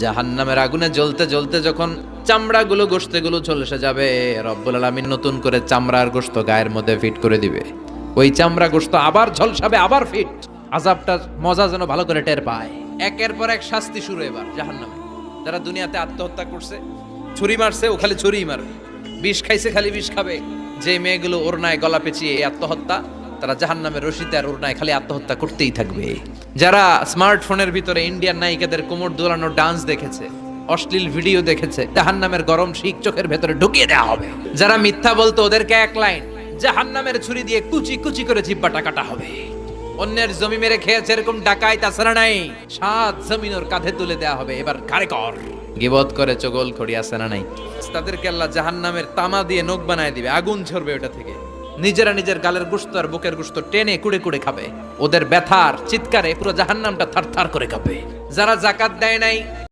জাহান্নামের আগুনে জ্বলতে জ্বলতে যখন চামড়াগুলো গোশতগুলো ঝলসে যাবে, রব্বুল আলামিন নতুন করে চামড়ার গোশত গায়ের মধ্যে ফিট করে দিবে। ওই চামড়া গোশত আবার ঝলসাবে, আবার ফিট। আযাবটার মজা যেন ভালো করে টের পায়। একের পর এক শাস্তি শুরু এবার জাহান্নামে। যারা দুনিয়াতে আত্মহত্যা করছে, ছুরি মারছে, ও খালি ছুরিই মারবে, বিষ খাইছে খালি বিষ খাবে। যে মেয়েগুলো ওড়নায় গলা পেঁচিয়ে এই আত্মহত্যা, তারা জাহান্নামের রশিতে আর ওড়নায় খালি আত্মহত্যা করতেই থাকবে। যারা স্মার্টফোনের ভিতরে ইন্ডিয়ান নায়িকাদের কোমর দোলানো ডান্স দেখেছে, অশ্লীল ভিডিও দেখেছে, জাহান্নামের গরম শিক চোখের ভেতরে ঢুকিয়ে দেওয়া হবে। যারা মিথ্যা বলতো, ওদেরকে এক লাইন জাহান্নামের ছুরি দিয়ে কুচি কুচি করে জিহ্বাটা কাটা হবে। অন্যের জমি মেরে খেয়েছে এরকম ডাকাই তাছাড়া নাই, 7 জমিন ওর কাঁধে তুলে দেওয়া হবে। এবার ঘাড়ে কর। গিবত করে চগল খড়ি আছে না নাই? তাদেরকে আল্লাহ জাহান্নামের তামা দিয়ে নখ বানায় দিবে, আগুন ঝরবে ওটা থেকে। নিজেরা নিজের গালের গোশত আর বুকের গোশত টেনে কুড়ে কুড়ে খাবে। ওদের ব্যথার চিৎকারে পুরো জাহান্নামটা থারথার করে কাঁপবে। যারা যাকাত দেয় নাই,